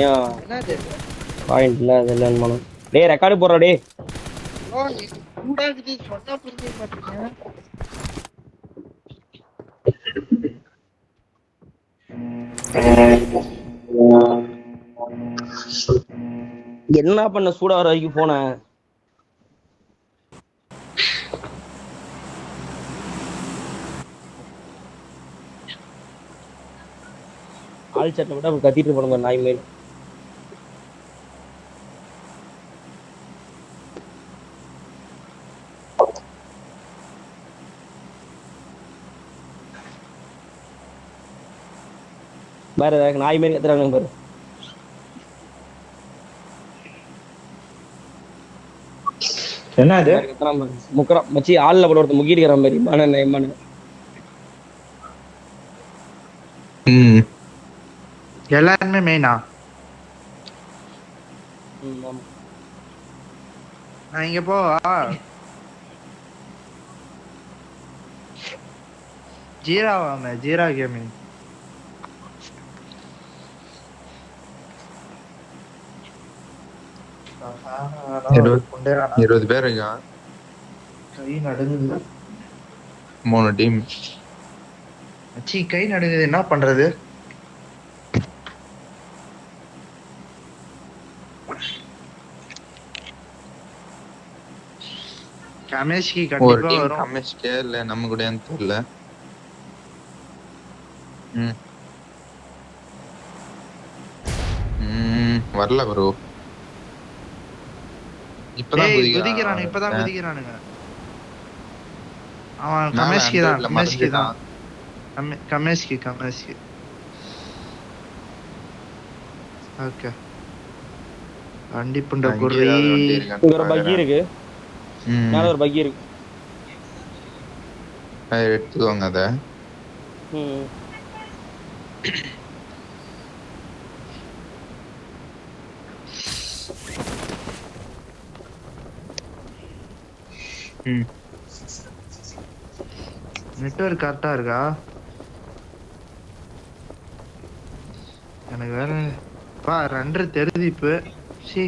ஏன் என்னது பாயிண்ட் இல்ல அது இல்லன்னு டேய் ரெக்கார்டு போடுறா டேய். ஓ சூடாக்குது சொன்னா புரிஞ்சுக்க மாட்டீங்க. என்ன பண்ண சூடா வர வரைக்கும் போனேன். ஆள் சட்டை விட கத்திட்டு போன நாய் மாதிரி. பாரு நாய் மாதிரி கத்துறாங்க பாரு. என்ன அது முக்கரம் மச்சி ஆள்ல போட ஒருத்தர் முக்கிட்டு இருக்கிற மாதிரி மன எல்லாருமே மெயினா நான் இங்க போ ஜீராவாம ஜீரா கேமிங் 20 பேர் இருக்கா. கை நடுங்குது 3 டீம். அச்சி கை நடுங்குது என்ன பண்றது? கமேஷ்கி ஒரு கண்டிப்பா டீம் வரும். கமிஷ்கே இல்ல நம்ம கூட தெரியல. வரல ப்ரோ. இப்பதான் குதிக்கிறானுங்க. அவன் கமேஷ்கி தான். கமேஷ்கி ஓகே. வண்டி புண்ட குர்ரி ஒரு பக்கி இருக்கு. மேல ஒரு பக்கி இருக்கு. எடுத்துக்கோங்க அத. நெட்வொர்க் கரெக்டா இருக்கா? எனக்கு வேற பா 2 தெரியுது இப்ப. சி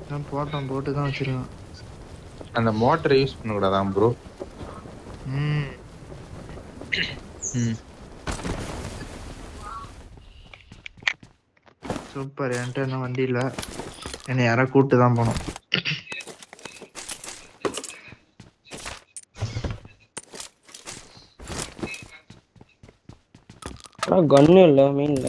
நான் போட்டு தான் வச்சிருக்கேன். அந்த மோட்டரை யூஸ் பண்ண கூடாதான் ப்ரோ? சூப்பர். என்கிட்ட என்ன வண்டி இல்ல, என்னை யாரா கூட்டு தான் போனோம். கன்னு இல்ல மீன்ல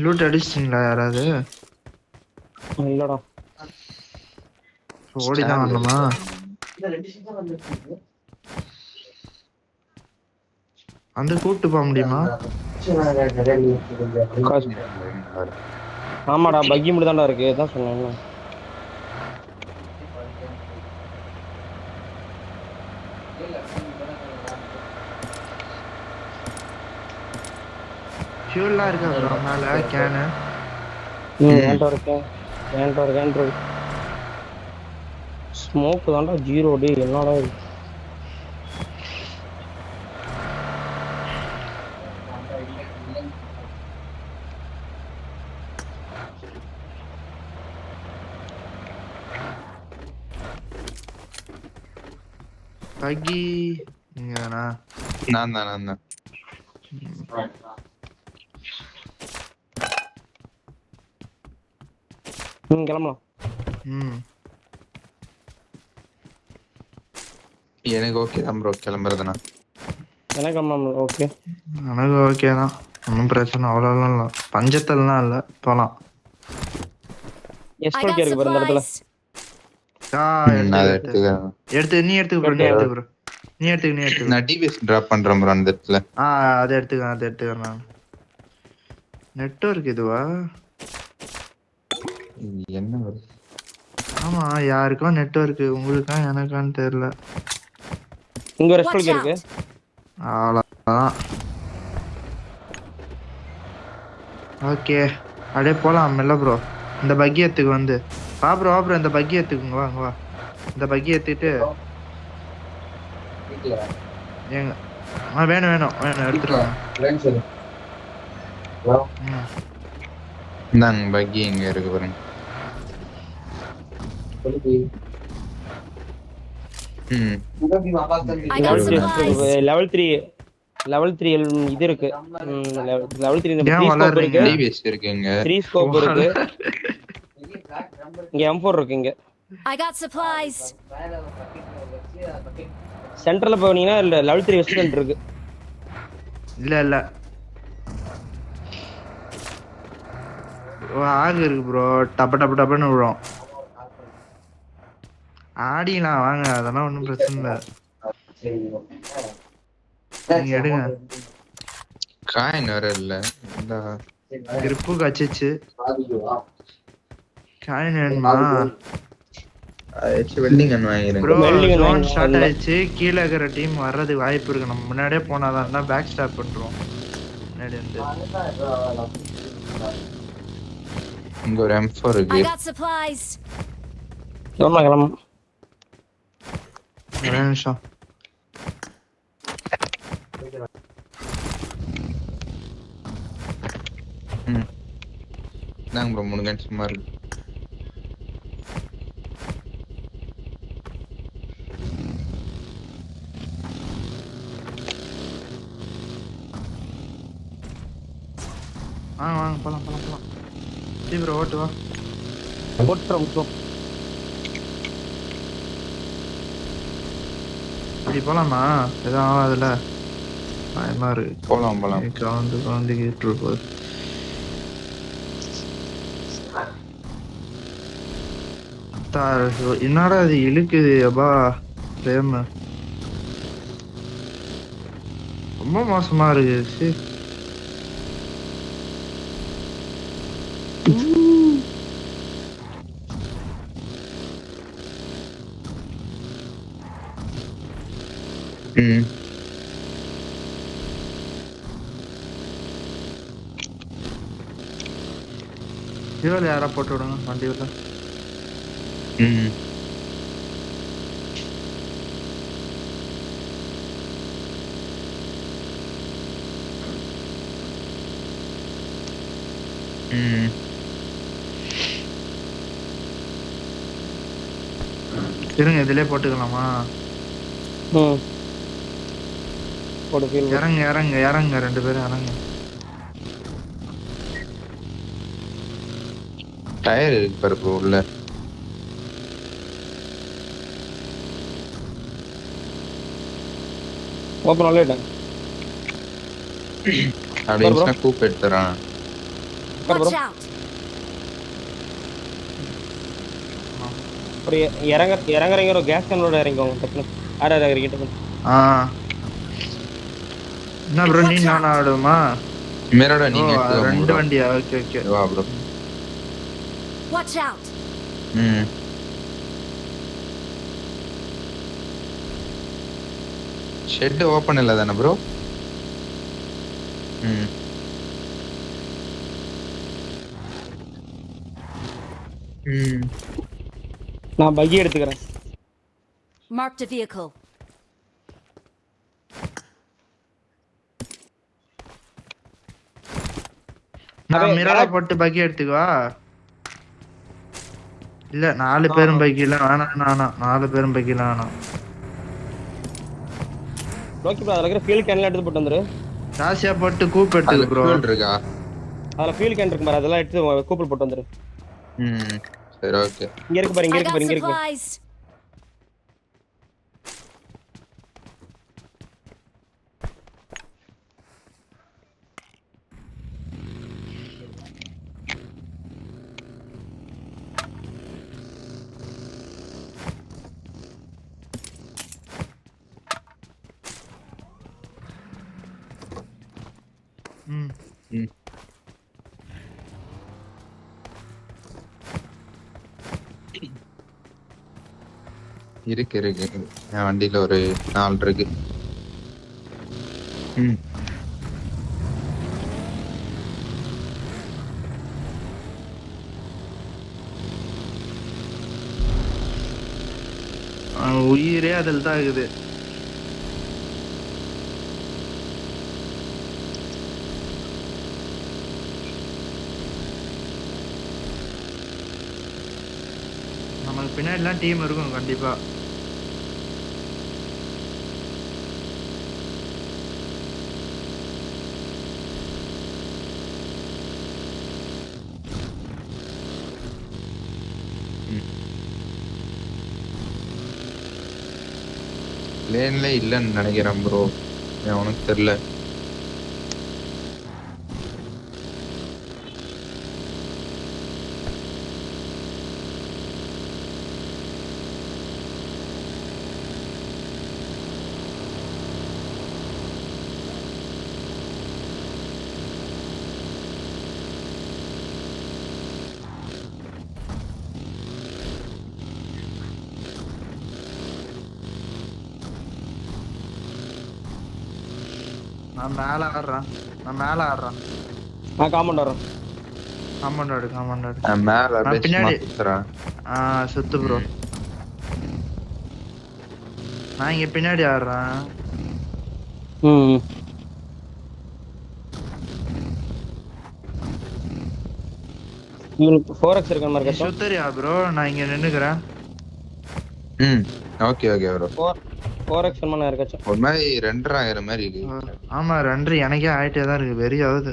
லூட் அடிச்சிட்டீங்களா யாராவது? இல்லடா, ஓடிதான் வரணுமா? அந்த கூட்டு போக முடியுமா? ஆமாடா பக்கி மட்டும் தான்டா இருக்கு. அதான் சொன்னேன். ஃபியூல்லாம் இருக்கா ப்ரோ மேல? கேனு ஸ்மோக் தான்டா 0 டே. என்னடா பக்கி நீங்கதானா? நான் தான். கிளம்பலாம். எனக்கு ஓகே தான் ப்ரோ கிளம்புறதுனா. எனக்கு ஓகே. எனக்கு ஓகே தான், ஒன்றும் பிரச்சனை அவ்வளோலாம் இல்லை. பஞ்சத்தல்லாம் இல்லை, போகலாம். எஸ்டோக்கே இருக்கு பாரு இந்த இடத்துல. எடுத்து நீ எடுத்துக்க ப்ரோ. நீ எடுத்துக்க. நான் டிவிஎஸ் டிராப் பண்றேன் ப்ரோ அந்த இடத்துல. அதை எடுத்துக்கிறேன் நான். நெட்வொர்க் இதுவா? என்ன வருது? ஆமா, யாருக்கோ நெட்வொர்க், உங்களுக்கா எனக்கான்னு தெரியல. இங்க ஒரு Watch ரெஸ்டாரண்ட் இருக்கு. out! அவ்வளோதான். ஓகே, அப்படியே போலாம் மெல்ல ப்ரோ. இந்த பக்கியத்துக்கு வந்து வா ப்ரோ, வா ப்ரோ, இந்த பக்கியத்துக்குங்க வாங்க வா. இந்த பக்கி ஏத்திட்டு ஏங்க வேணும் வேணும் வேணும் எடுத்துருவாங்க. ம் இந்தாங்க பக்கி இங்க இருக்கு பாருங்க. ம் I got supplies. லெவல் 3 இது இருக்கு. லெவல் 3 ஏன் 3 ஸ்கோப் வளர்றீங்க? இருக்கு. டிவிஎஸ் இருக்குங்க. 3 ஸ்கோப் இருக்கு. இங்க M4 இருக்கு. இங்க I got supplies. சென்டர்ல போனீங்கன்னா இல்ல லெவல் 3 வெஸ்ட் சென்டர் இருக்கு. இல்ல இல்ல ஆகு இருக்கு ப்ரோ. டப்ப டப்ப டப்பன்னு விழும். ஆடிலாம் வாங்க, அதெல்லாம் ஒன்றும் பிரச்சனை இல்லை. நீங்க எடுங்க. காயின் வேற இல்ல. இந்த இருப்பு கச்சிச்சு. காயின் வேணுமா வெல்டிங் கன் வாங்கிருங்க. ப்ரோ? Welding gun ஜோன் வாங்கி ஸ்டார்ட் வரல. ஆயிடுச்சு. கீழே இருக்கிற டீம் வர்றதுக்கு வாய்ப்பு இருக்கு. நம்ம முன்னாடியே போனாதான் தான் பேக் ஸ்டாப் பண்றோம். முன்னாடி வந்து இங்க ஒரு M4 I இருக்கு. got supplies. கிளம்பலாம் கிளம்பலாம். ஒரே நிமிஷம். இந்தாங்க ப்ரோ 3 கன் சும்மா இருக்கு. வாங்க வாங்க போலாம் போலாம் போலாம். ப்ரோ ஓட்டு வா. போட்டுறோம். இப்படி போலாமா? எதுவும் ஆகாதுல்ல? பயமா இருக்கு. போலாம் போலாம். கவுந்து கேட்டு போகுது. என்னடா அது இழுக்குது அப்பா. பிரேம் ரொம்ப மோசமா இருக்கு. சரி ம் ஃபியூல் யாரா போட்டு விடுங்க வண்டி உள்ள. ம் ம் இருங்க இதுலயே போட்டுக்கலாமா? போடு ஃபீல். இறங்க இறங்க இறங்க, 2 பேரும் இறங்க. டயர் இருக்கு பாரு ப்ரோ உள்ள. Open already. அப்படியே இன்ஸ்டா கூப் எடுத்துறான். Watch out! ஒரு இறங்குறீங்க ஒரு கேஸ் கன்னோட இறங்கிக்கோங்க டக்குனு. ஆறு இறங்கிட்டு. என்ன ப்ரோ நீ நானா ஆடுமா? மேரோட நீங்க 2 வண்டியா? ஓகே ஓகே வா ப்ரோ. Watch out! ம் ஷெட் ஓபன் இல்ல தானே ப்ரோ? ம் ம் நான் பக்கி எடுத்துக்கிறேன். Marked a vehicle. நான் மிரரா போட்டு பக்கி எடுத்துக்கவா? இல்ல 4 பேரும் பக்கில வேணாம். 4 பேரும் பக்கில வேணாம். ஓகே ப்ரோ, அதுல இருக்கிற ஃபியூல் கேன்ல எடுத்து போட்டு வந்துரு. ராசியா போட்டு கூப் எடுத்துக்க ப்ரோ. ஃபியூல் இருக்கா? அதுல ஃபியூல் கேன் இருக்கு பாரு, அதெல்லாம் எடுத்து கூப்பில் போட்டு வந்துரு. ம் சரி ஓகே. இங்க இருக்கு பாரு, இங்க I இருக்கு got பாரு, இங்க இருக்கு. supplies. ம் ம் இருக்கு இருக்கு. என் வண்டியில ஒரு 4 இருக்கு. ம். உயிரே அதில் தான் இருக்குது. நமக்கு பின்னாடிலாம் டீம் இருக்கும் கண்டிப்பா. லேன்ல இல்லன்னு நினைக்கிறேன் ப்ரோ. உனக்கு தெரியல. நான் மேல ஆடுறேன். காம்பவுண்ட் வரோம். காம்பவுண்ட் நான் மேல நான் அப்படியே சும்மா பின்னாடி. சுத்துறேன். சுத்து ப்ரோ. நான் இங்க பின்னாடி ஆடுறேன். ம் உங்களுக்கு 4x இருக்க மாதிரி நீ இருக்கா? சுத்தரியா ப்ரோ? நான் இங்க நின்னுக்கிறேன். ம். Okay okay bro. 4x இருக்காச்சும். ஒரு மாதிரி 2.5 ஆகிற மாதிரி இருக்கு. ஆமா 2 எனக்கே ஆயிட்டே தான் இருக்கு. வெறி ஆகுது.